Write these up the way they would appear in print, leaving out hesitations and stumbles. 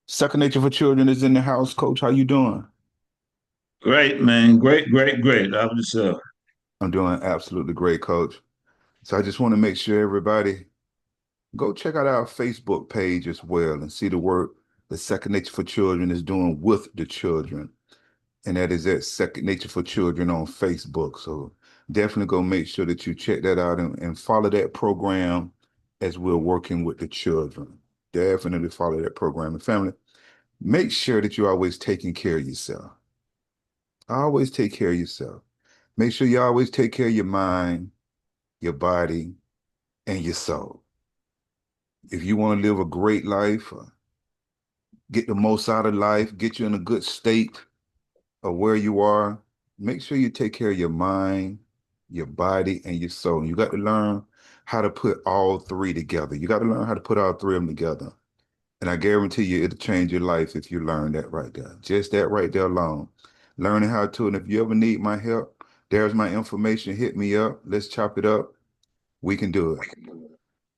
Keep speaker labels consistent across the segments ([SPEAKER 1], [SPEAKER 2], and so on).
[SPEAKER 1] Second Nature for Children is in the house. Coach, how you doing?
[SPEAKER 2] Great, man. Great, great, great. I was
[SPEAKER 1] I'm doing absolutely great, Coach. So I just want to make sure everybody go check out our Facebook page as well and see the work the Second Nature for Children is doing with the children. And that is at Second Nature for Children on Facebook. So definitely go make sure that you check that out and follow that program as we're working with the children. Definitely follow that program. And family, make sure that you're always taking care of yourself. Always take care of yourself. Make sure you always take care of your mind, your body, and your soul. If you want to live a great life, get the most out of life, get you in a good state of where you are, make sure you take care of your mind, your body, and your soul. You got to learn how to put all three together. You got to learn how to put all three of them together. And I guarantee you it'll change your life if you learn that right there. Just that right there alone. Learning how to, and if you ever need my help, there's my information. Hit me up. Let's chop it up. We can do it.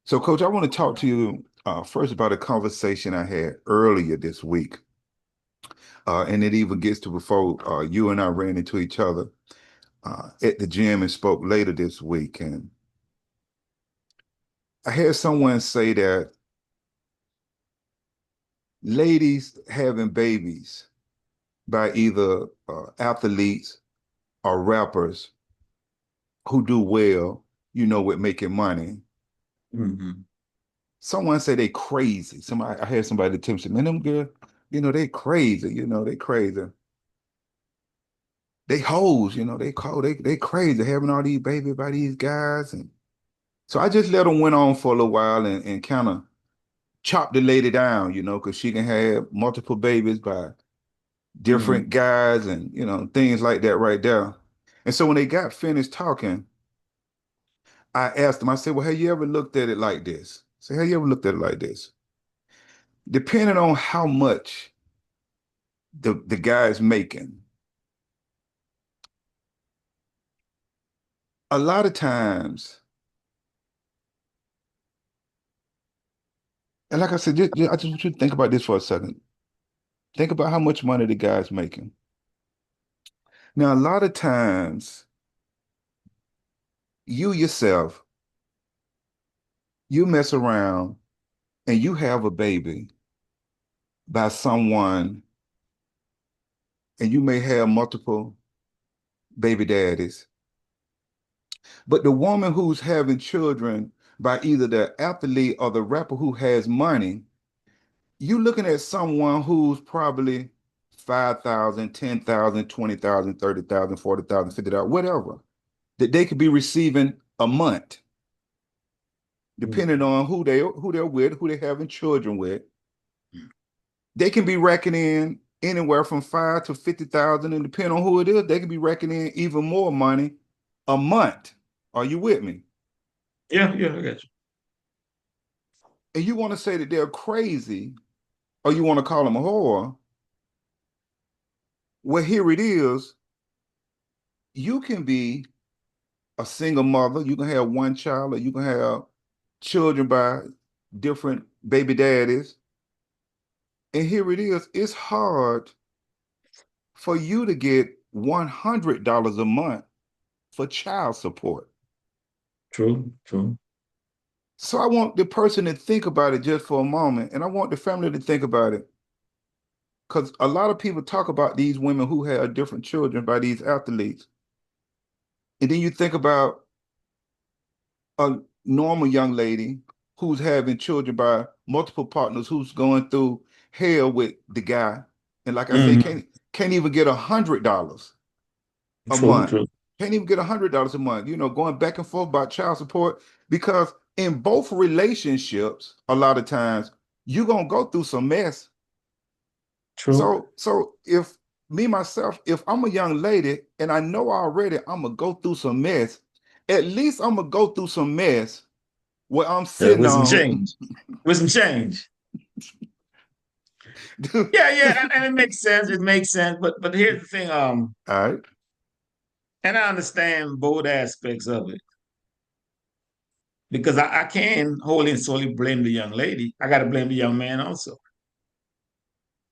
[SPEAKER 1] So, Coach, I want to talk to you first about a conversation I had earlier this week. And it even gets to before you and I ran into each other at the gym and spoke later this week. And I had someone say that ladies having babies by either athletes or rappers who do well, with making money.
[SPEAKER 2] Mhm.
[SPEAKER 1] Someone say they crazy. I had somebody tell me, man, them girl, they crazy, they crazy. They hoes, they crazy having all these babies by these guys. And so I just let them went on for a little while and kind of chopped the lady down, because she can have multiple babies by different
[SPEAKER 2] Mhm.
[SPEAKER 1] guys and, things like that right there. And so when they got finished talking, I asked them, I said, well, have you ever looked at it like this? I said, have you ever looked at it like this? Depending on how much the guy is making, a lot of times, and like I said, I just want you to think about this for a second. Think about how much money the guy's making. Now, a lot of times, you yourself, you mess around and you have a baby by someone, and you may have multiple baby daddies. But the woman who's having children by either the athlete or the rapper who has money, you looking at someone who's probably 5,000, 10,000, 20,000, 30,000, 40,000, 50,000, whatever, that they could be receiving a month, depending on who they're with, who they're having children with. They can be reckoning anywhere from 5 to 50,000, and depending on who it is, they can be reckoning even more money a month. Are you with me?
[SPEAKER 2] Yeah, yeah, I got you.
[SPEAKER 1] And you want to say that they're crazy, or you want to call them a whore? Well, here it is. You can be a single mother. You can have one child, or you can have children by different baby daddies. And here it is. It's hard for you to get $100 a month for child support.
[SPEAKER 2] True, true.
[SPEAKER 1] So I want the person to think about it just for a moment, and I want the family to think about it. Because a lot of people talk about these women who have different children by these athletes. And then you think about a normal young lady who's having children by multiple partners, who's going through hell with the guy. And like I say,
[SPEAKER 2] Mhm.
[SPEAKER 1] can't even get $100 a
[SPEAKER 2] True,
[SPEAKER 1] month.
[SPEAKER 2] true.
[SPEAKER 1] Can't even get $100 a month, going back and forth about child support. Because in both relationships, a lot of times you're gonna go through some mess.
[SPEAKER 2] True.
[SPEAKER 1] So if me myself, if I'm a young lady and I know already I'm gonna go through some mess, at least I'm gonna go through some mess where I'm sitting
[SPEAKER 2] With some
[SPEAKER 1] on.
[SPEAKER 2] change. With some change.
[SPEAKER 1] Dude,
[SPEAKER 2] Yeah, yeah, and it makes sense. It makes sense. But here's the thing,
[SPEAKER 1] all right.
[SPEAKER 2] and I understand both aspects of it. Because I can't wholly and solely blame the young lady. I gotta blame the young man also.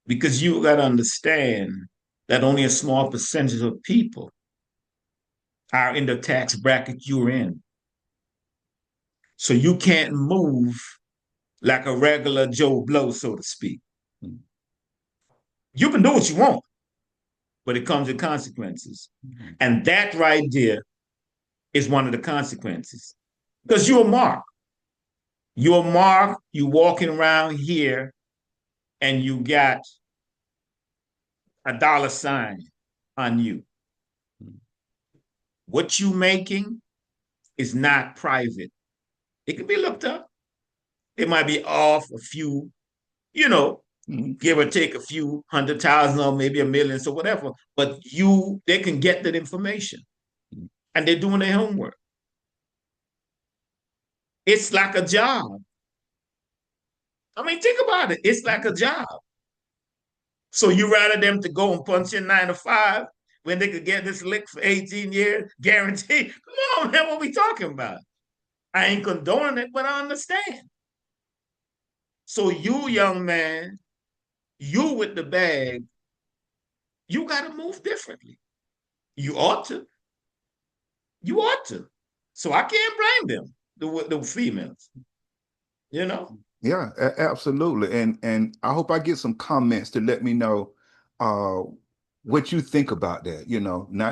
[SPEAKER 2] because you got to understand that only a small percentage of people are in the tax bracket you're in. So you can't move like a regular Joe Blow, so to speak.
[SPEAKER 1] Mhm.
[SPEAKER 2] You can do what you want, but it comes with consequences.
[SPEAKER 1] Mhm.
[SPEAKER 2] And that right there is one of the consequences. Because you're a mark. You're a mark, you walking around here and you got a dollar sign on you. What you making is not private. It can be looked up. It might be off a few, you know,
[SPEAKER 1] Mhm.
[SPEAKER 2] give or take a few 100,000 or maybe a million, so whatever. But they can get that information and they're doing their homework. It's like a job. I mean, think about it. It's like a job. So you rather them to go and punch in 9 to 5 when they could get this lick for 18 years, guaranteed. Come on, man, what we talking about? I ain't condoning it, but I understand. So you, young man, you with the bag, you got to move differently. You ought to. You ought to. So I can't blame them, the females, you know?
[SPEAKER 1] Yeah, absolutely. And I hope I get some comments to let me know uh what you think about that.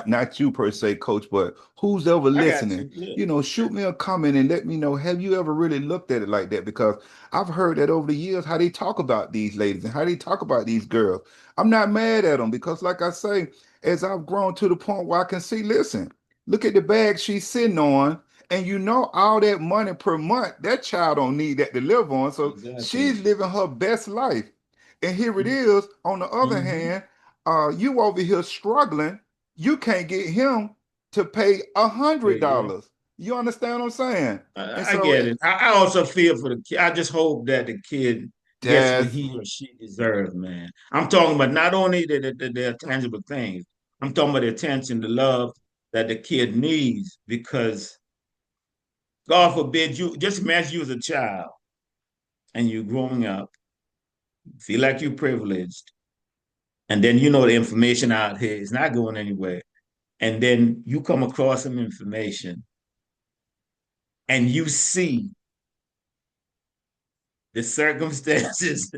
[SPEAKER 1] Not you per se, coach, but who's ever
[SPEAKER 2] I got
[SPEAKER 1] listening.
[SPEAKER 2] you. Yeah.
[SPEAKER 1] Shoot me a comment and let me know, have you ever really looked at it like that? Because I've heard that over the years how they talk about these ladies and how they talk about these girls. I'm not mad at them because, like I say, as I've grown to the point where I can see, listen, look at the bag she's sitting on. And all that money per month, that child don't need that to live on. So
[SPEAKER 2] Exactly.
[SPEAKER 1] she's living her best life. And here it is, on the other
[SPEAKER 2] Mm-hmm.
[SPEAKER 1] hand, you over here struggling, you can't get him to pay
[SPEAKER 2] Yeah.
[SPEAKER 1] $100. You understand what I'm saying? And
[SPEAKER 2] I
[SPEAKER 1] so
[SPEAKER 2] get it. I also feel for the kid. I just hope that the kid gets what
[SPEAKER 1] that's
[SPEAKER 2] he or she deserves, man. I'm talking about not only the tangible things, I'm talking about the attention, the love that the kid needs because God forbid you just imagine you as a child and you growing up, feel like you're privileged, and then you know the information out here is not going anywhere. And then you come across some information and you see the circumstances,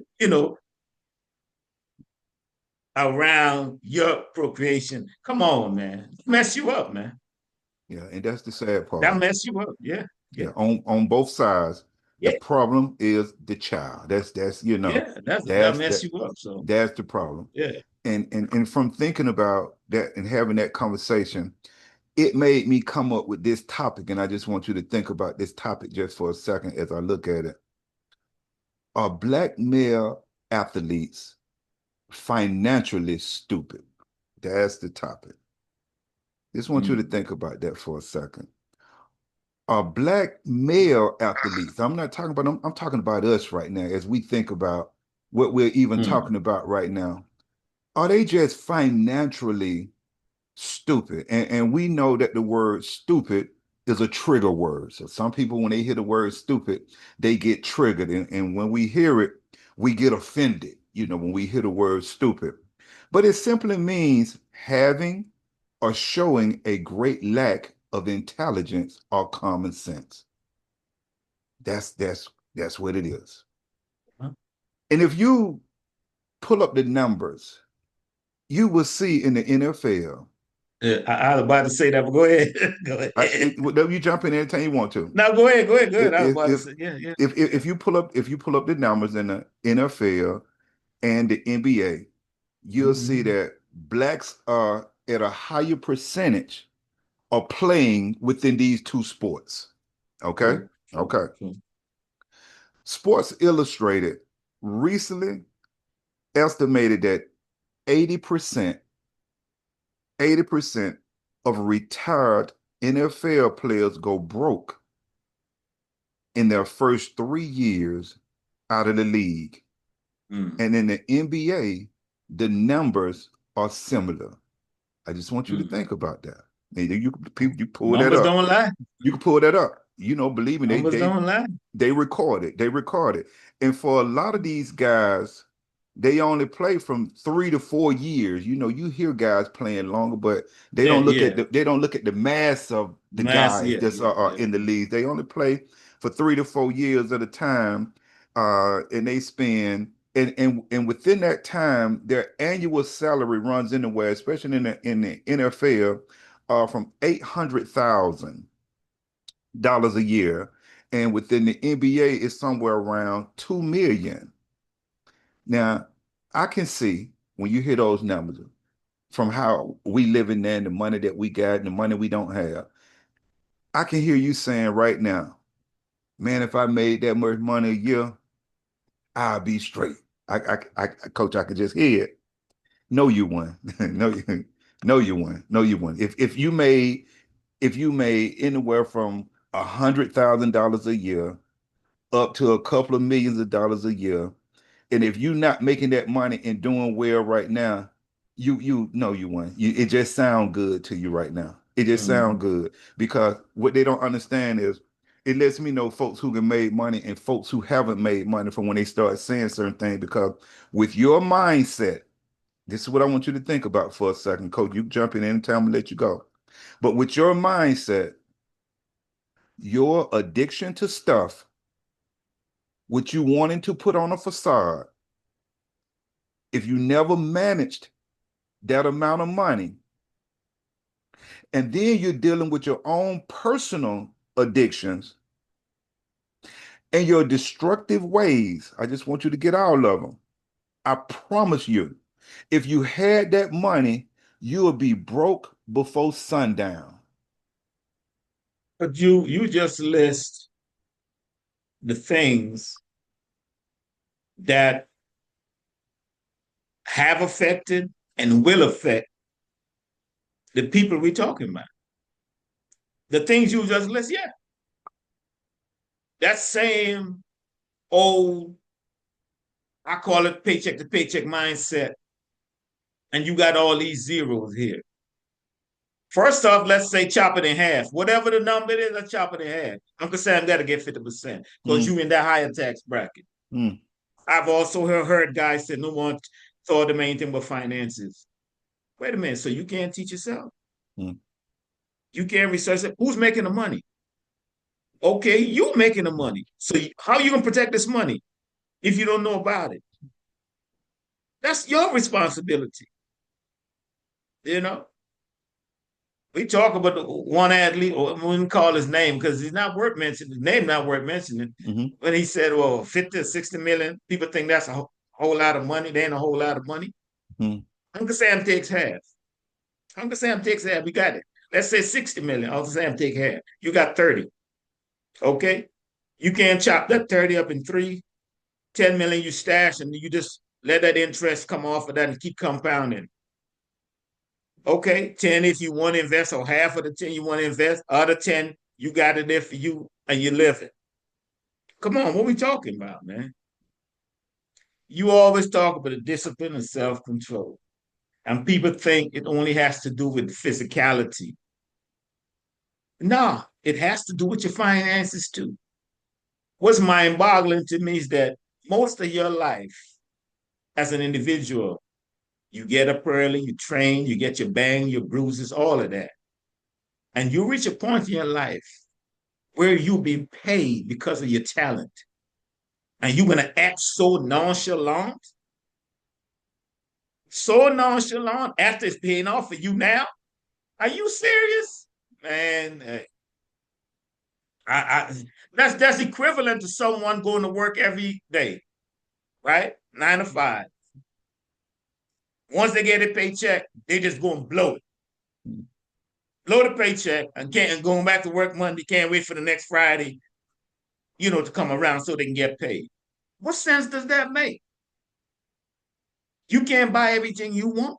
[SPEAKER 2] around your procreation. Come on, man. Mess you up, man.
[SPEAKER 1] yeah, and that's the sad
[SPEAKER 2] That
[SPEAKER 1] part.
[SPEAKER 2] mess you up. Yeah. Yeah.
[SPEAKER 1] Yeah, on both sides, the
[SPEAKER 2] Yeah.
[SPEAKER 1] problem is the child.
[SPEAKER 2] Yeah. That
[SPEAKER 1] that's
[SPEAKER 2] mess
[SPEAKER 1] that
[SPEAKER 2] you up. So
[SPEAKER 1] that's the problem.
[SPEAKER 2] yeah.
[SPEAKER 1] And from thinking about that and having that conversation, it made me come up with this topic, and I just want you to think about this topic just for a second as I look at it. Are black male athletes financially stupid? That's the topic. Just want you to
[SPEAKER 2] Mm.
[SPEAKER 1] think about that for a second. Are black male athletes, I'm not talking about them, I'm talking about us right now as we think about what we're even
[SPEAKER 2] Mm.
[SPEAKER 1] talking about right now. Are they just financially stupid? And we know that the word stupid is a trigger word. So some people, when they hear the word stupid, they get triggered. And when we hear it, we get offended, when we hear the word stupid. But it simply means having or showing a great lack of intelligence or common sense. That's what it is.
[SPEAKER 2] Huh?
[SPEAKER 1] And if you pull up the numbers, you will see in the NFL.
[SPEAKER 2] I was about to say that, but go ahead. Go ahead.
[SPEAKER 1] Whatever, you jump in anytime you want to.
[SPEAKER 2] No, go ahead. Go ahead. Go ahead.
[SPEAKER 1] If
[SPEAKER 2] I was
[SPEAKER 1] if
[SPEAKER 2] about to
[SPEAKER 1] if
[SPEAKER 2] say, yeah, yeah.
[SPEAKER 1] if you pull up the numbers in the NFL and the NBA, you'll see
[SPEAKER 2] Mm-hmm.
[SPEAKER 1] that blacks are at a higher percentage of playing within these two sports. Okay?
[SPEAKER 2] True. True.
[SPEAKER 1] Okay.
[SPEAKER 2] True.
[SPEAKER 1] Sports Illustrated recently estimated that 80%, 80% of retired NFL players go broke in their first 3 years out of the league.
[SPEAKER 2] Mm.
[SPEAKER 1] And in the NBA, the numbers are similar. I just want you to
[SPEAKER 2] Mm.
[SPEAKER 1] think about that. Maybe you pull that
[SPEAKER 2] Numbers
[SPEAKER 1] up.
[SPEAKER 2] don't lie.
[SPEAKER 1] You can pull that up. Believe me, they
[SPEAKER 2] Numbers
[SPEAKER 1] they
[SPEAKER 2] don't lie.
[SPEAKER 1] they record it. They record it. And for a lot of these guys, they only play from 3 to 4 years. You hear guys playing longer, but
[SPEAKER 2] Yeah, yeah.
[SPEAKER 1] they don't look at the mass of the
[SPEAKER 2] Mass,
[SPEAKER 1] guys
[SPEAKER 2] yeah,
[SPEAKER 1] that's
[SPEAKER 2] yeah,
[SPEAKER 1] are
[SPEAKER 2] yeah.
[SPEAKER 1] in the league. They only play for 3 to 4 years at a time, and they spend and within that time, their annual salary runs anywhere, especially in the NFL, from $800,000 a year, and within the NBA, it's somewhere around 2 million. Now, I can see when you hear those numbers from how we live in there and the money that we got and the money we don't have. I can hear you saying right now, man, if I made that much money a year, I'll be straight. Coach, I could just hear it. No, you won. No, no, you won. No, you won. If you made anywhere from $100,000 a year up to a couple of millions of dollars a year, and if you're not making that money and doing well right now, you know you won. It just sound good to you right now. It just sound
[SPEAKER 2] Mhm.
[SPEAKER 1] good because what they don't understand is it lets me know folks who can make money and folks who haven't made money from when they start saying certain things. Because with your mindset, this is what I want you to think about for a second, Coach. You jump in anytime and let you go. But with your mindset, your addiction to stuff, what you wanting to put on a facade, if you never managed that amount of money, and then you're dealing with your own personal addictions and your destructive ways. I just want you to get all of them. I promise you, if you had that money, you would be broke before sundown.
[SPEAKER 2] But you just list the things that have affected and will affect the people we're talking about. The things you just list, yeah. That same old, I call it paycheck to paycheck mindset, and you got all these zeros here. First off, let's say chop it in half. Whatever the number is, let's chop it in half. Uncle Sam got to get 50% because
[SPEAKER 1] Mm,
[SPEAKER 2] you in that higher tax bracket.
[SPEAKER 1] mm,
[SPEAKER 2] I've also heard guys say no one thought the main thing but finances. Wait a minute, so you can't teach yourself?
[SPEAKER 1] mm,
[SPEAKER 2] You can't research it? Who's making the money? Okay, you making the money. So how are you going to protect this money if you don't know about it? That's your responsibility. You know, we talk about the one athlete, or we wouldn't call his name because he's not worth mentioning. His name not worth mentioning.
[SPEAKER 1] mm,
[SPEAKER 2] When he said, "Well, 50 or 60 million," people think that's a whole lot of money. They ain't a whole lot of money.
[SPEAKER 1] mm,
[SPEAKER 2] Uncle Sam takes half. Uncle Sam takes half. We got it. Let's say 60 million. Uncle Sam take half. You got 30. Okay. You can't chop that 30 up in three. 10 million you stash and you just let that interest come off of that and keep compounding. Okay, 10 if you want to invest, or half of the 10 you want to invest, other 10 you got it there for you and you live it. Come on, what we talking about, man? You always talk about the discipline and self-control. And people think it only has to do with physicality. No, it has to do with your finances too. What's mind-boggling to me is that most of your life as an individual, you get up early, you train, you get your bang, your bruises, all of that. And you reach a point in your life where you'll be paid because of your talent. And you're going to act so nonchalant after it's paying off for you now. Are you serious? Man, that's equivalent to someone going to work every day, right? 9 to 5. Once they get a paycheck, they just go and blow it.
[SPEAKER 1] mm.
[SPEAKER 2] Blow the paycheck and can't and going back to work Monday, can't wait for the next Friday, to come around so they can get paid. What sense does that make? You can't buy everything you want.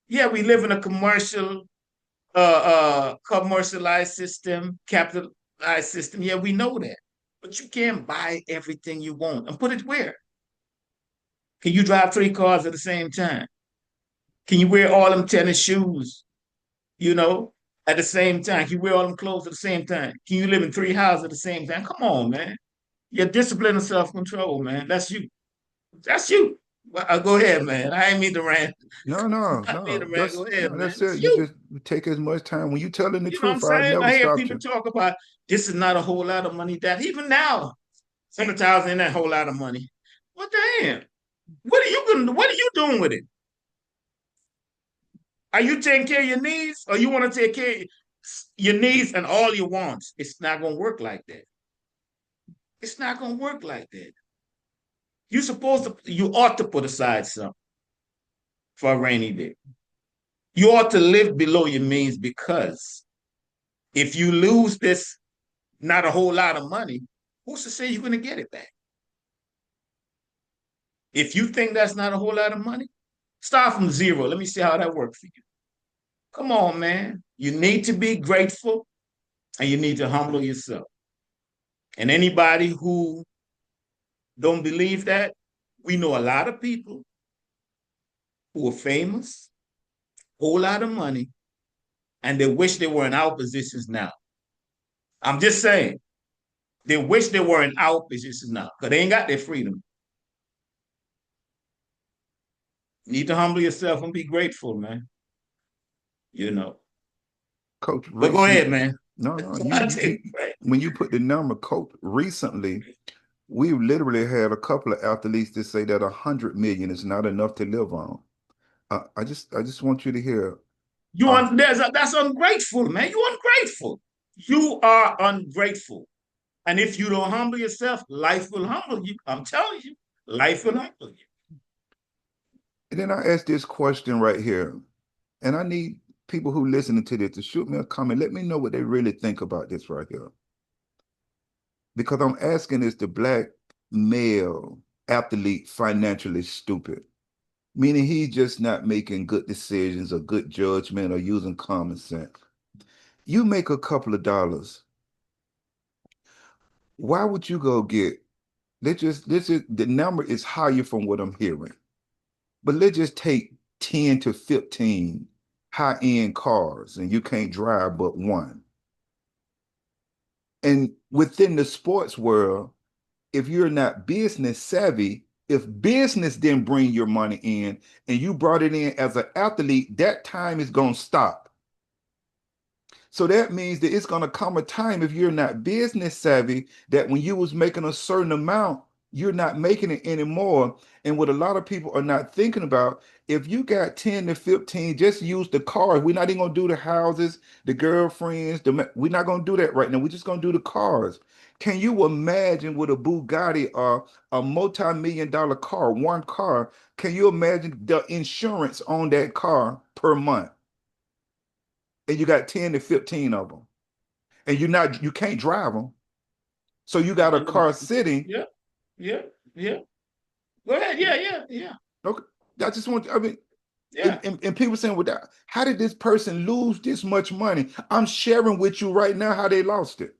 [SPEAKER 2] Yeah, we live in a commercialized system, capitalized system. Yeah, we know that. But you can't buy everything you want. And put it where? Can you drive 3 cars at the same time? Can you wear all them tennis shoes, you know, at the same time? Can you wear all them clothes at the same time? Can you live in 3 houses at the same time? Come on, man. Your discipline and self-control, man. That's you. That's you. Well, go ahead, man. I ain't mean to rant.
[SPEAKER 1] No, no,
[SPEAKER 2] I mean to
[SPEAKER 1] no.
[SPEAKER 2] rant. Go ahead, man.
[SPEAKER 1] That's it.
[SPEAKER 2] It's
[SPEAKER 1] You
[SPEAKER 2] you.
[SPEAKER 1] just take as much time. When you telling the
[SPEAKER 2] You know what I'm
[SPEAKER 1] truth, I'll
[SPEAKER 2] saying?
[SPEAKER 1] never
[SPEAKER 2] I hear
[SPEAKER 1] stop
[SPEAKER 2] people
[SPEAKER 1] you.
[SPEAKER 2] talk about this is not a whole lot of money. That even now, 100,000 ain't that whole lot of money. What the hell? What are you doing with it? Are you taking care of your needs or you want to take care of your needs and all your wants? It's not gonna work like that. It's not gonna work like that. You ought to put aside something for a rainy day. You ought to live below your means because if you lose this not a whole lot of money, who's to say you're gonna get it back? If you think that's not a whole lot of money, start from zero. Let me see how that works for you. Come on, man. You need to be grateful and you need to humble yourself. And anybody who don't believe that, we know a lot of people who are famous, whole lot of money, and they wish they were in our positions now. I'm just saying, they wish they were in our positions now because they ain't got their freedom. You need to humble yourself and be grateful, man. You know.
[SPEAKER 1] Coach,
[SPEAKER 2] But go
[SPEAKER 1] recently,
[SPEAKER 2] ahead, man.
[SPEAKER 1] no,
[SPEAKER 2] Right.
[SPEAKER 1] when you put the number, Coach, recently, we've literally had a couple of athletes that say that 100 million is not enough to live on. I just want you to hear. Uh,
[SPEAKER 2] That's ungrateful, man. You ungrateful. You are ungrateful. And if you don't humble yourself, life will humble you. I'm telling you, life will humble you.
[SPEAKER 1] and then I ask this question right here, and I need people who listening to this to shoot me a comment. Let me know what they really think about this right here, because I'm asking, is the black male athlete financially stupid? Meaning he's just not making good decisions or good judgment or using common sense. You make a couple of dollars. Why would you go get, this is the number is higher from what I'm hearing. But let's just take 10 to 15 high-end cars and you can't drive but one. And within the sports world, if you're not business savvy, if business didn't bring your money in and you brought it in as an athlete, that time is going to stop. So that means that it's going to come a time if you're not business savvy that when you was making a certain amount, you're not making it anymore. And what a lot of people are not thinking about, if you got 10 to 15, just use the cars. We're not even going to do the houses, the girlfriends. We're not going to do that right now. We're just going to do the cars. Can you imagine with a Bugatti or a multi-million dollar car, one car, can you imagine the insurance on that car per month? And you got 10 to 15 of them. And you can't drive them. So you got a car sitting.
[SPEAKER 2] Yeah, yeah, yeah. Go ahead. Yeah, yeah, yeah,
[SPEAKER 1] Okay. I just want, I mean,
[SPEAKER 2] yeah.
[SPEAKER 1] and people saying, well, how did this person lose this much money? I'm sharing with you right now how they lost it.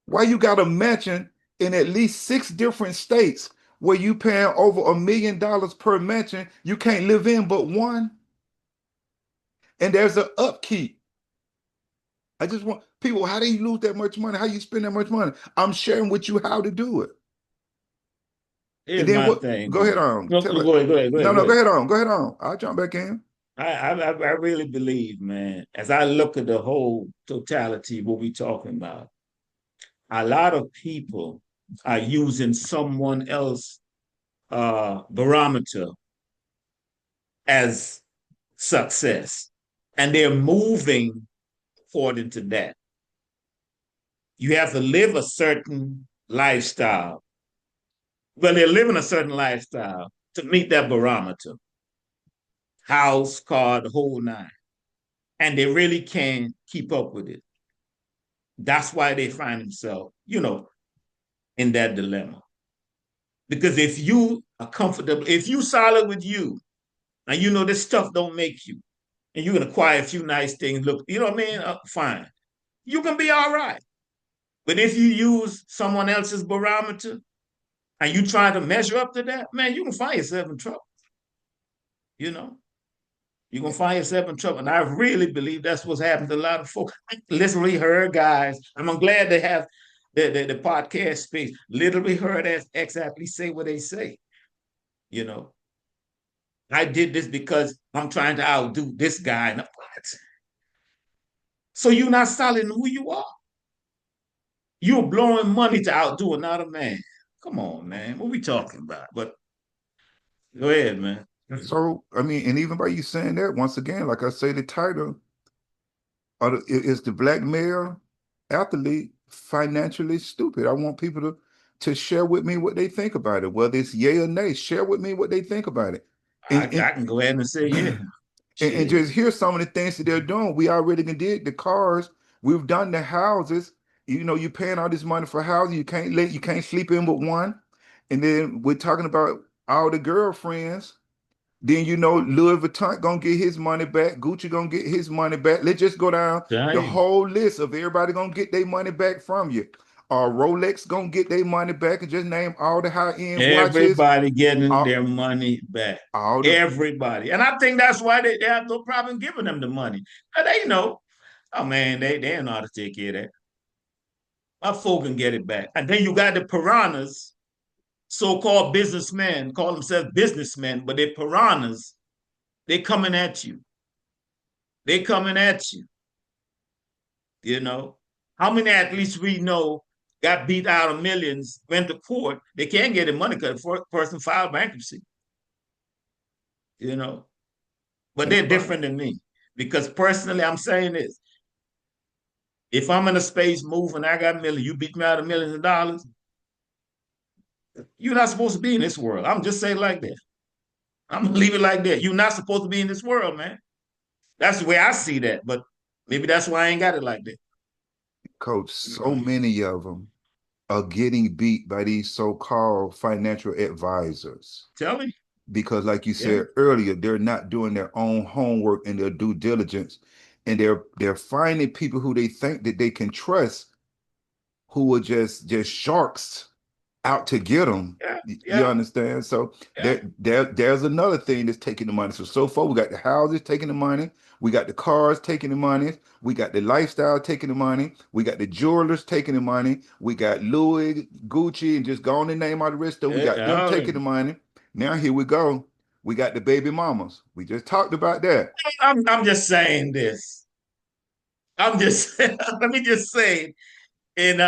[SPEAKER 1] Why you got a mansion in at least 6 different states where you paying over $1 million per mansion, you can't live in but one? And there's an upkeep. I just want people, how do you lose that much money? How you spend that much money? I'm sharing with you how to do it. And
[SPEAKER 2] Here's
[SPEAKER 1] then
[SPEAKER 2] my
[SPEAKER 1] what?
[SPEAKER 2] thing,
[SPEAKER 1] Go ahead
[SPEAKER 2] man.
[SPEAKER 1] on.
[SPEAKER 2] No,
[SPEAKER 1] Tell it.
[SPEAKER 2] go ahead, go ahead, go
[SPEAKER 1] No,
[SPEAKER 2] ahead, go
[SPEAKER 1] no, go
[SPEAKER 2] ahead.
[SPEAKER 1] ahead on. Go ahead on. I'll jump back in.
[SPEAKER 2] I really believe, man, as I look at the whole totality of what we're talking about, a lot of people are using someone else barometer as success. And they're moving according to that. You have to live a certain lifestyle. Well, they're living a certain lifestyle to meet that barometer. House, car, the whole nine. And they really can't keep up with it. That's why they find themselves, in that dilemma. Because if you are comfortable, if you solid with you, and you know this stuff don't make you, and you can acquire a few nice things, look, you know what I mean? Fine. You can be all right. But if you use someone else's barometer and you try to measure up to that, man, you can find yourself in trouble. You know, you can find yourself in trouble. And I really believe that's what's happened to a lot of folks. I literally heard guys, and I'm glad they have the podcast space literally heard ex-athletes say what they say. You know, I did this because I'm trying to outdo this guy. And what? So you're not solid in who you are. You're blowing money to outdo another man. Come on, man. What we talking about? But go ahead, man.
[SPEAKER 1] So, I mean, and even by you saying that, once again, like I say, the title is the black male athlete financially stupid. I want people to share with me what they think about it, whether it's yay or nay. Share with me what they think about it,
[SPEAKER 2] I,
[SPEAKER 1] and
[SPEAKER 2] I can go ahead and say, yeah.
[SPEAKER 1] and
[SPEAKER 2] Shit.
[SPEAKER 1] just hear some of the things that they're doing. We already did the cars. We've done the houses. You know, you're paying all this money for houses. You can't sleep in but one. And then we're talking about all the girlfriends. Then you know Louis Vuitton gonna get his money back. Gucci gonna get his money back. Let's just go down the
[SPEAKER 2] Dang.
[SPEAKER 1] whole list of everybody gonna get their money back from you. Rolex gonna get their money back, and just name all the high-end watches,
[SPEAKER 2] Everybody getting
[SPEAKER 1] all,
[SPEAKER 2] their money back.
[SPEAKER 1] all the
[SPEAKER 2] Everybody. And I think that's why they have no problem giving them the money. And they know, oh man, they know how to take care of that. My folk can get it back. And then you got the piranhas, so-called businessmen, call themselves businessmen, but they're piranhas. They coming at you. They coming at you. You know, how many athletes we know got beat out of millions, went to court, they can't get the money because the person filed bankruptcy. You know, but
[SPEAKER 1] think
[SPEAKER 2] they're
[SPEAKER 1] about it.
[SPEAKER 2] different than me because personally, I'm saying this: if I'm in a space moving, I got millions, you beat me out of millions of dollars, you're not supposed to be in this world. I'm just saying like that. I'm gonna leave it like that. You're not supposed to be in this world, man. That's the way I see that. But maybe that's why I ain't got it like that.
[SPEAKER 1] Coach, so many of them are getting beat by these so-called financial advisors.
[SPEAKER 2] Tell me.
[SPEAKER 1] Because like you
[SPEAKER 2] Yeah.
[SPEAKER 1] said earlier, they're not doing their own homework and their due diligence, and they're finding people who they think that they can trust, who are just sharks out to get them.
[SPEAKER 2] Yeah.
[SPEAKER 1] You
[SPEAKER 2] Yeah.
[SPEAKER 1] understand? So
[SPEAKER 2] Yeah.
[SPEAKER 1] there's another thing that's taking the money. So far we got the houses taking the money, we got the cars taking the money, we got the lifestyle taking the money, we got the jewelers taking the money, we got Louis, Gucci, and just go on and name all the rest of them. We got them
[SPEAKER 2] Yeah.
[SPEAKER 1] taking the money. Now here we go. We got the baby mamas. We just talked about that.
[SPEAKER 2] I'm just saying this. I'm just let me just say, and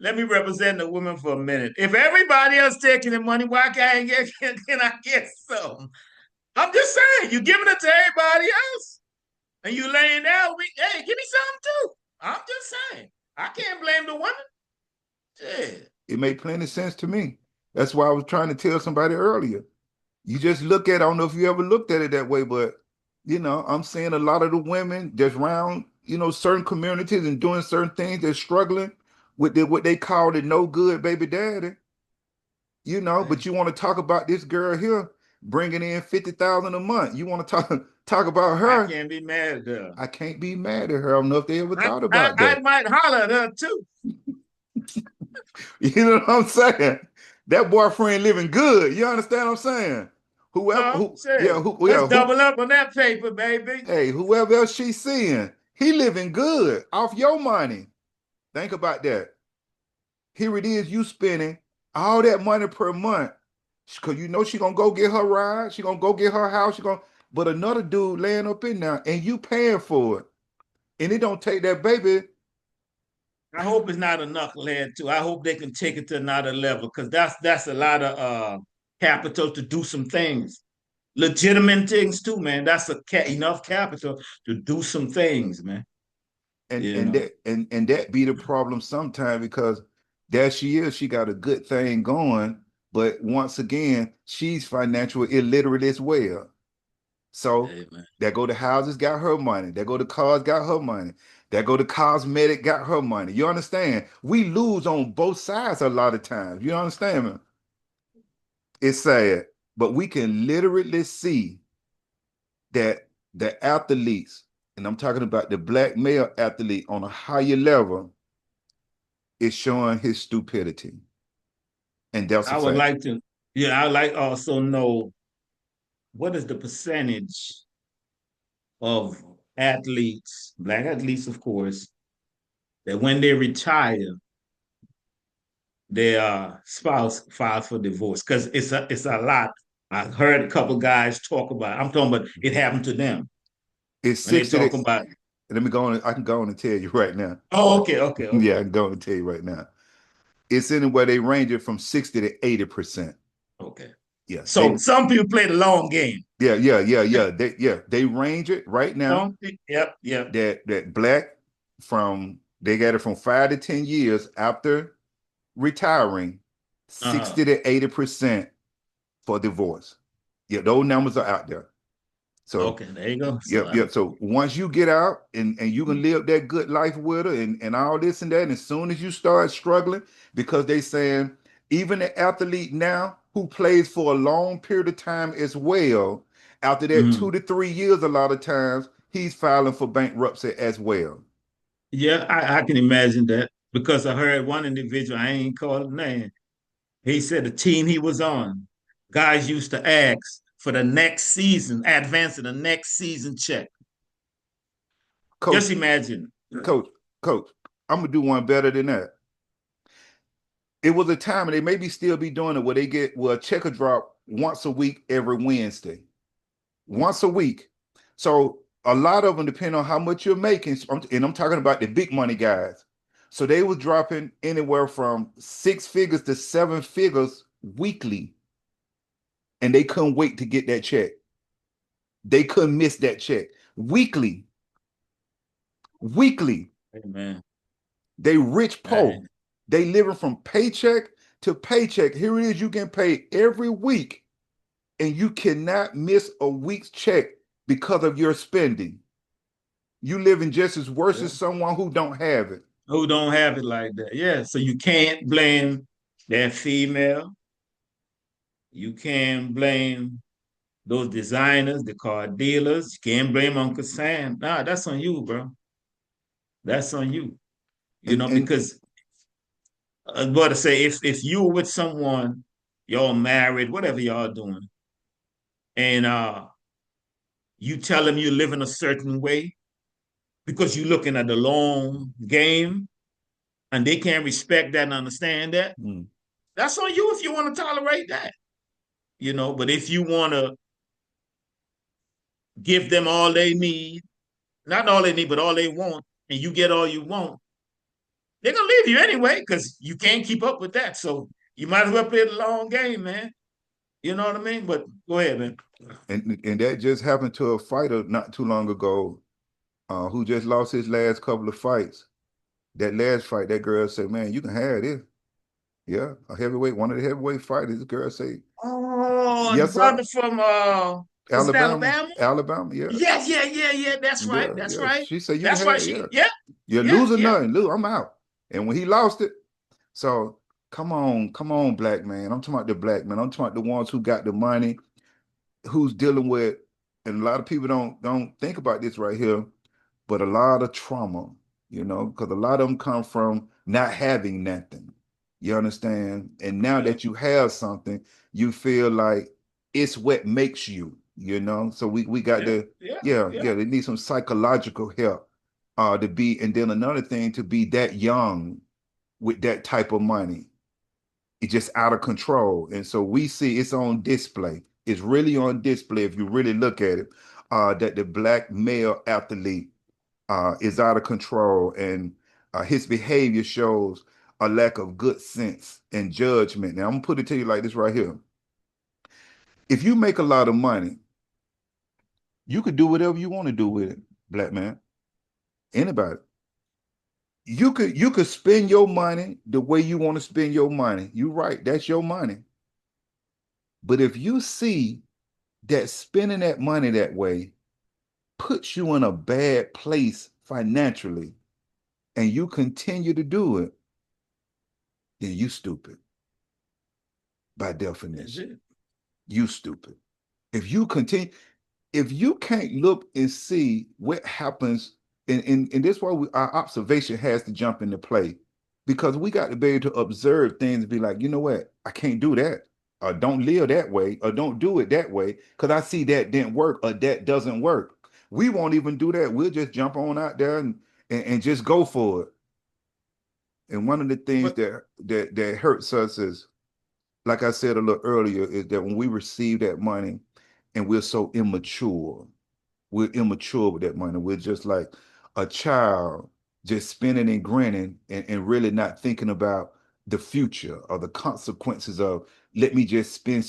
[SPEAKER 2] let me represent the women for a minute. If everybody else taking the money, why can't I can I get some? I'm just saying, you giving it to everybody else, and you laying down. Hey, give me some too. I'm just saying, I can't blame the women. Yeah.
[SPEAKER 1] It made plenty of sense to me. That's why I was trying to tell somebody earlier. You just look at, I don't know if you ever looked at it that way, but I'm seeing a lot of the women just around, certain communities and doing certain things, they're struggling with what they call the no good baby daddy, but you want to talk about this girl here bringing in 50,000 a month. You want to talk about
[SPEAKER 2] I
[SPEAKER 1] her.
[SPEAKER 2] can't be mad at her.
[SPEAKER 1] I can't be mad at her. I don't know if they ever
[SPEAKER 2] I,
[SPEAKER 1] thought
[SPEAKER 2] I,
[SPEAKER 1] about
[SPEAKER 2] I
[SPEAKER 1] that.
[SPEAKER 2] might holler at her too.
[SPEAKER 1] You know what I'm saying? That boyfriend living good. You understand what I'm saying? Whoever
[SPEAKER 2] No,
[SPEAKER 1] who yeah,
[SPEAKER 2] shit.
[SPEAKER 1] who
[SPEAKER 2] Let's
[SPEAKER 1] yeah, who
[SPEAKER 2] double up on that paper, baby.
[SPEAKER 1] hey, whoever else she's seeing, he living good off your money. Think about that. Here it is, you spending all that money per month. Cause she gonna go get her ride, she gonna go get her house, but another dude laying up in there and you paying for it. And it don't take that baby.
[SPEAKER 2] I hope it's not a knucklehead too. I hope they can take it to another level because that's a lot of capital to do some things, legitimate things too, man. That's enough capital to do some things, man.
[SPEAKER 1] and
[SPEAKER 2] You
[SPEAKER 1] and
[SPEAKER 2] know,
[SPEAKER 1] that and that be the problem sometimes because there she is, she got a good thing going, but once again, she's financial illiterate as well. So
[SPEAKER 2] hey, man.
[SPEAKER 1] there go the houses got her money, there go the cars got her money, there go the cosmetic got her money. You understand? We lose on both sides a lot of times. You understand me? It's sad, but we can literally see that the athletes, and I'm talking about the black male athlete on a higher level, is showing his stupidity. And that's a
[SPEAKER 2] I would
[SPEAKER 1] fact.
[SPEAKER 2] like to, yeah, I'd like also know what is the percentage of athletes, black athletes, of course, that when they retire, their spouse files for divorce because it's a lot. I heard a couple guys talk about it. I'm talking about it happened to them
[SPEAKER 1] It's
[SPEAKER 2] when they
[SPEAKER 1] 60
[SPEAKER 2] talk
[SPEAKER 1] to,
[SPEAKER 2] about.
[SPEAKER 1] let me go on. I can go on and tell you right now.
[SPEAKER 2] Oh, okay, okay,
[SPEAKER 1] Yeah, I
[SPEAKER 2] okay,
[SPEAKER 1] can go on and tell you right now. It's anywhere they range it from 60 to 80%.
[SPEAKER 2] okay.
[SPEAKER 1] Yeah,
[SPEAKER 2] So some people play the long game.
[SPEAKER 1] They range it right now.
[SPEAKER 2] Yep, yep.
[SPEAKER 1] That black they got it from 5 to 10 years after retiring,
[SPEAKER 2] Uh-huh.
[SPEAKER 1] 60 to 80% for divorce. Yeah, those numbers are out there. So
[SPEAKER 2] Okay, there you go. So
[SPEAKER 1] yep. So once you get out and you can live that good life with her and all this and that, and as soon as you start struggling, because they saying even an athlete now who plays for a long period of time as well, after that
[SPEAKER 2] mhm.
[SPEAKER 1] 2 to 3 years, a lot of times he's filing for bankruptcy as well.
[SPEAKER 2] Yeah, I can imagine that because I heard one individual, I ain't called his name. He said the team he was on, guys used to ask for the next season, advance to the next season check.
[SPEAKER 1] Coach,
[SPEAKER 2] Just imagine.
[SPEAKER 1] coach, coach, I'm gonna do one better than that. It was a time, and they maybe still be doing it, where they get a checker drop once a week every Wednesday. Once a week. So a lot of them depend on how much you're making. And I'm talking about the big money guys. So they were dropping anywhere from 6 figures to 7 figures weekly, and they couldn't wait to get that check. They couldn't miss that check. Weekly, weekly.
[SPEAKER 2] Amen.
[SPEAKER 1] They rich
[SPEAKER 2] Right.
[SPEAKER 1] poor. They living from paycheck to paycheck. Here it is, you get paid every week, and you cannot miss a week's check because of your spending. You living just as worse
[SPEAKER 2] Yeah.
[SPEAKER 1] as someone who don't have it.
[SPEAKER 2] Who don't have it like that? Yeah. So you can't blame that female. You can't blame those designers, the car dealers. You can't blame Uncle Sam. Nah, that's on you, bro. That's on you.
[SPEAKER 1] And
[SPEAKER 2] Because what to say, if you were with someone, y'all married, whatever y'all doing, and you tell them you live in a certain way because you're looking at the long game and they can't respect that and understand that,
[SPEAKER 1] mm,
[SPEAKER 2] that's on you if you want to tolerate that. But if you want to give them all they need, not all they need, but all they want, and you get all you want, they're gonna leave you anyway because you can't keep up with that. So you might as well play the long game, man. You know what I mean? But go ahead, man.
[SPEAKER 1] and that just happened to a fighter not too long ago, who just lost his last couple of fights. That last fight, that girl said, "Man, you can have this." Yeah, a heavyweight, one of the heavyweight fighters. The girl say,
[SPEAKER 2] Oh, the
[SPEAKER 1] "Yes, sir."
[SPEAKER 2] brother from was it
[SPEAKER 1] Alabama,
[SPEAKER 2] Alabama?
[SPEAKER 1] Alabama. Yeah,
[SPEAKER 2] Yes, yeah, yeah, yeah. That's right.
[SPEAKER 1] yeah,
[SPEAKER 2] That's
[SPEAKER 1] yeah.
[SPEAKER 2] right.
[SPEAKER 1] She said, "You can
[SPEAKER 2] That's right.
[SPEAKER 1] have,
[SPEAKER 2] She,
[SPEAKER 1] yeah,
[SPEAKER 2] yeah,
[SPEAKER 1] you
[SPEAKER 2] yeah,
[SPEAKER 1] lose or
[SPEAKER 2] yeah.
[SPEAKER 1] nothing. Lose, I'm out." And when he lost it, so come on, black man. I'm talking about the black man. I'm talking about the ones who got the money, who's dealing with, and a lot of people don't think about this right here, but a lot of trauma, because a lot of them come from not having nothing. You understand? And now
[SPEAKER 2] Yeah,
[SPEAKER 1] that you have something, you feel like it's what makes you. So we got
[SPEAKER 2] yeah,
[SPEAKER 1] to,
[SPEAKER 2] yeah,
[SPEAKER 1] yeah,
[SPEAKER 2] yeah.
[SPEAKER 1] they need some psychological help to be, and then another thing, to be that young with that type of money. It's just out of control. And so we see it's on display. It's really on display if you really look at it, that the black male athlete is out of control, and his behavior shows a lack of good sense and judgment. Now, I'm gonna put it to you like this right here. If you make a lot of money, you could do whatever you want to do with it, black man. Anybody. You could spend your money the way you want to spend your money. You're right, that's your money. But if you see that spending that money that way puts you in a bad place financially, and you continue to do it, then you stupid by
[SPEAKER 2] That's
[SPEAKER 1] definition.
[SPEAKER 2] it.
[SPEAKER 1] You stupid. If you continue, if you can't look and see what happens, and this is why our observation has to jump into play, because we got to be able to observe things and be like, you know what, I can't do that, or don't live that way, or don't do it that way, because I see that didn't work, or that doesn't work. We won't even do that. We'll just jump on out there and just go for it. And one of the things
[SPEAKER 2] But
[SPEAKER 1] that hurts us is, like I said a little earlier, is that when we receive that money and we're so immature, we're immature with that money. We're just like a child, just spinning and grinning and really not thinking about the future or the consequences of let me just spend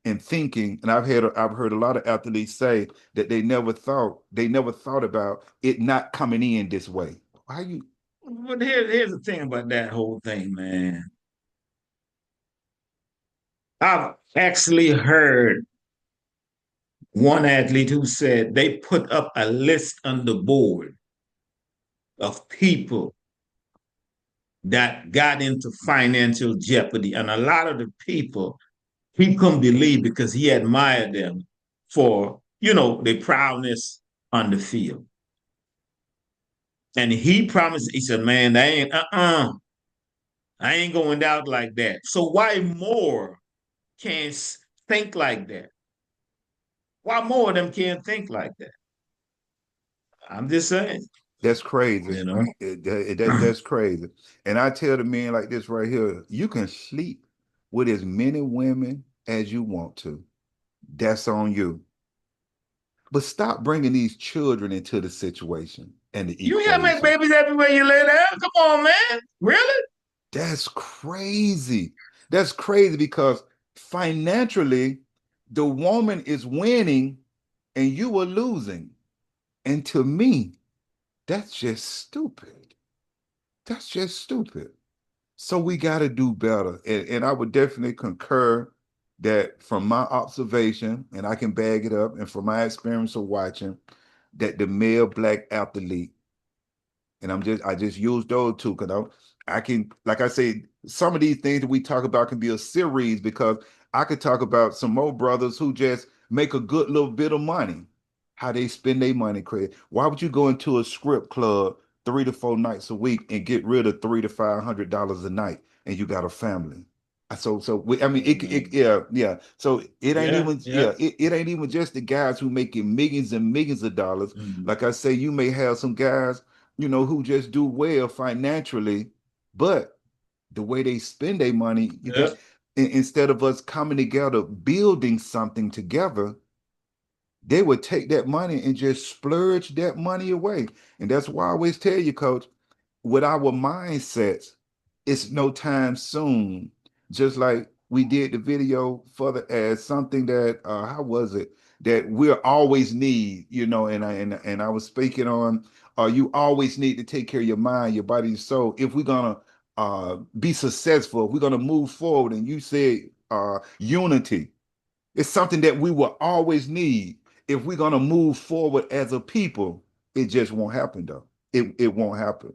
[SPEAKER 1] and thinking. And I've heard a lot of athletes say that they never thought about it not coming in this way. How you
[SPEAKER 2] here's the thing about that whole thing, man. I've actually heard one athlete who said they put up a list on the board of people that got into financial jeopardy. And a lot of the people he couldn't believe because he admired them for, their proudness on the field. And he promised, he said, man, I ain't going out like that. So why more can't think like that? Why more of them can't think like that? I'm just saying,
[SPEAKER 1] that's crazy.
[SPEAKER 2] you know.
[SPEAKER 1] That's crazy. And I tell the men like this right here, you can sleep with as many women as you want to. That's on you. But stop bringing these children into the situation and the
[SPEAKER 2] You hear make
[SPEAKER 1] equation.
[SPEAKER 2] babies everywhere you lay down? Come on, man. Really?
[SPEAKER 1] That's crazy. That's crazy because financially, the woman is winning and you are losing. And to me, that's just stupid. That's just stupid. So we got to do better. And I would definitely concur that from my observation, and I can bag it up, and from my experience of watching, that the male black athlete, and I just use those two because I can, like I say, some of these things that we talk about can be a series because I could talk about some more brothers who just make a good little bit of money, how they spend their money, Craig. Why would you go into a script club 3 to 4 nights a week and get rid of $300 to $500 a night and you got a family? I mean, yeah. So it ain't
[SPEAKER 2] Yeah,
[SPEAKER 1] even,
[SPEAKER 2] yeah.
[SPEAKER 1] yeah, it ain't even just the guys who making millions and millions of dollars.
[SPEAKER 2] Mhm.
[SPEAKER 1] Like I say, you may have some guys who just do well financially, but the way they spend their money,
[SPEAKER 2] Yeah.
[SPEAKER 1] instead of us coming together, building something together, they would take that money and just splurge that money away. And that's why I always tell you, coach, with our mindsets, it's no time soon. Just like we did the video further as something that how was it that we'll always need, and I was speaking on you always need to take care of your mind, your body, your soul. If we're gonna be successful, if we're gonna move forward, and you said unity. It's something that we will always need if we're gonna move forward as a people. It just won't happen though. It won't happen.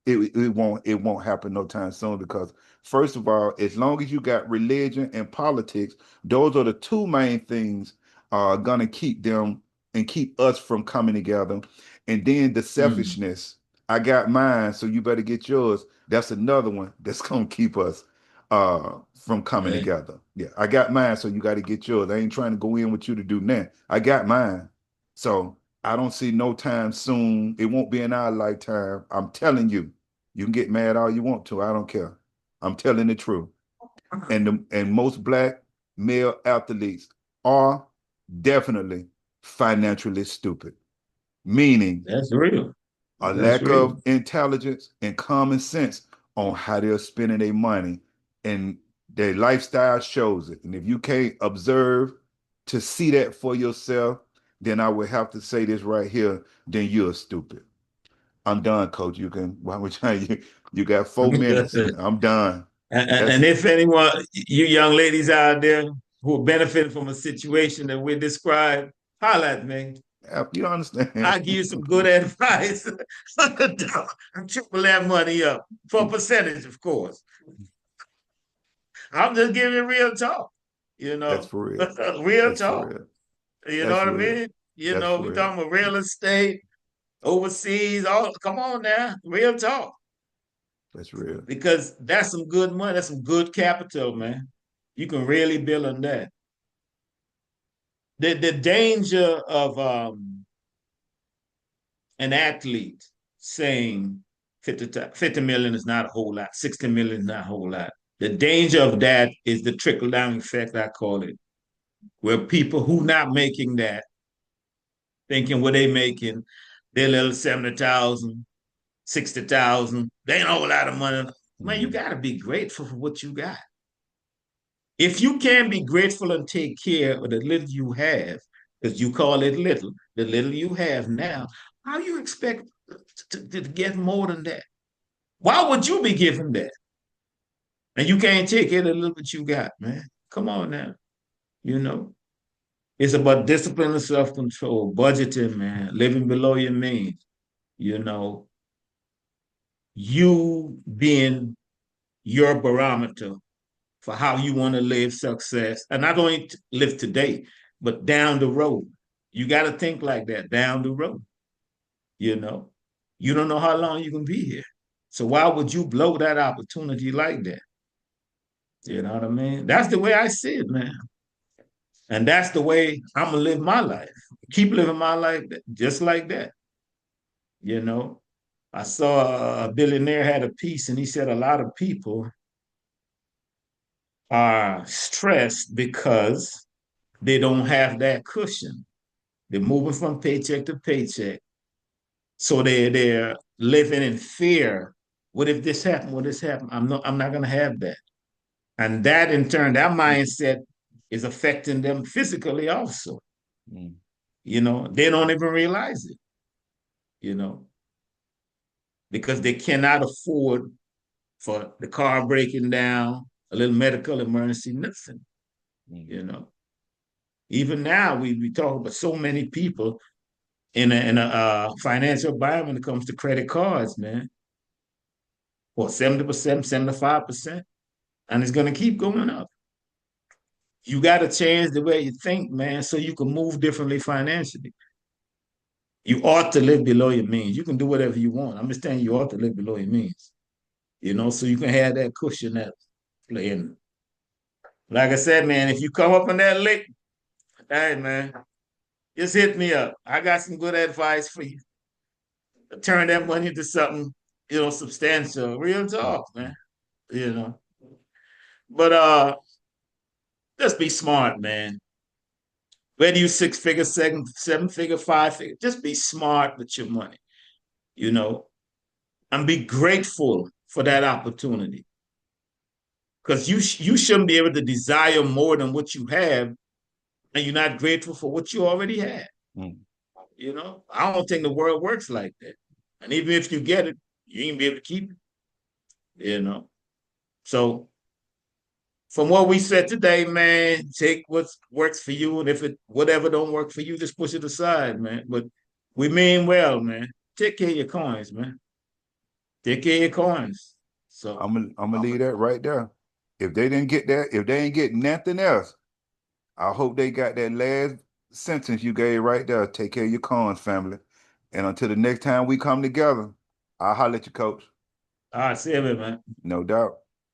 [SPEAKER 1] It won't happen no time soon because first of all, as long as you got religion and politics, those are the two main things gonna keep them and keep us from coming together. And then the
[SPEAKER 2] Mm.
[SPEAKER 1] selfishness. I got mine, so you better get yours. That's another one that's gonna keep us from coming
[SPEAKER 2] Right.
[SPEAKER 1] together. Yeah, I got mine, so you got to get yours. I ain't trying to go in with you to do nothing. I got mine. So I don't see no time soon. It won't be in our lifetime. I'm telling you. You can get mad all you want to. I don't care. I'm telling the truth. And most black male athletes are definitely financially stupid, meaning
[SPEAKER 2] That's real.
[SPEAKER 1] a
[SPEAKER 2] That's
[SPEAKER 1] lack
[SPEAKER 2] real.
[SPEAKER 1] of intelligence and common sense on how they're spending their money, and their lifestyle shows it. And if you can't observe to see that for yourself, then I would have to say this right here, then you're stupid. I'm done, coach. You can, why would you got 4 minutes.
[SPEAKER 2] and,
[SPEAKER 1] I'm done.
[SPEAKER 2] and
[SPEAKER 1] That's
[SPEAKER 2] if anyone, you young ladies out there who are benefiting from a situation that we described, holla at me.
[SPEAKER 1] you understand.
[SPEAKER 2] I'll give you some good advice. And triple that money up for a percentage, of course. I'm just giving you real talk, you
[SPEAKER 1] That's
[SPEAKER 2] know,
[SPEAKER 1] for real.
[SPEAKER 2] real
[SPEAKER 1] That's for
[SPEAKER 2] talk.
[SPEAKER 1] real.
[SPEAKER 2] You know
[SPEAKER 1] That's
[SPEAKER 2] what I
[SPEAKER 1] real.
[SPEAKER 2] mean?
[SPEAKER 1] That's for
[SPEAKER 2] We
[SPEAKER 1] real.
[SPEAKER 2] talking about real estate, overseas. All come on now, real talk.
[SPEAKER 1] That's real.
[SPEAKER 2] Because that's some good money. That's some good capital, man. You can really build on that. The danger of an athlete saying, 50 million is not a whole lot. 60 million is not a whole lot. The danger of that is the trickle down effect, I call it, where people who not making that, thinking what they making, their little 70,000, 60,000, they ain't a whole lot of money. Man, you got to be grateful for what you got. If you can't be grateful and take care of the little you have, because you call it little, the little you have now, how you expect to get more than that? Why would you be given that? And you can't take care of the little bit you got, man. Come on now. You know, it's about discipline and self-control, budgeting, man, living below your means, you know, you being your barometer for how you want to live success. And not only live today, but down the road. You got to think like that down the road. You know, you don't know how long you can be here. So why would you blow that opportunity like that? You know what I mean? That's the way I see it, man. And that's the way I'm gonna live my life. Keep living my life just like that. You know, I saw a billionaire had a piece, and he said a lot of people are stressed because they don't have that cushion. They're moving from paycheck to paycheck. So they're living in fear. What if this happened? What if this happened? I'm not gonna have that. And that in turn, that mindset is affecting them physically also.
[SPEAKER 1] Mm.
[SPEAKER 2] You know, they don't even realize it, you know, because they cannot afford for the car breaking down, a little medical emergency, nothing, you know. Even now, we talk about so many people in a financial environment when it comes to credit cards, man. Well, 70%, 75%, and it's going to keep going up. You got to change the way you think, man, so you can move differently financially. You ought to live below your means. You can do whatever you want. I'm just saying you ought to live below your means, you know, so you can have that cushion that playing. Like I said, man, if you come up on that lick, hey, man, just hit me up. I got some good advice for you. Turn that money into something, you know, substantial. Real talk, man. You know. But just be smart, man. Whether you 6 figure, seven figure, 5 figure, just be smart with your money, you know, and be grateful for that opportunity. Because you shouldn't be able to desire more than what you have, and you're not grateful for what you already have.
[SPEAKER 1] Mm.
[SPEAKER 2] You know, I don't think the world works like that. And even if you get it, you ain't be able to keep it. You know. So from what we said today, man, take what works for you, and if it whatever don't work for you, just push it aside, man. But we mean well, man. Take care of your coins, man. Take care of your coins. So
[SPEAKER 1] I'm gonna leave that right there. If they didn't get that, if they ain't get nothing else, I hope they got that last sentence you gave right there. Take care of your cons, family. And until the next time we come together, I'll holler at you, coach.
[SPEAKER 2] all right, see you, man.
[SPEAKER 1] No doubt.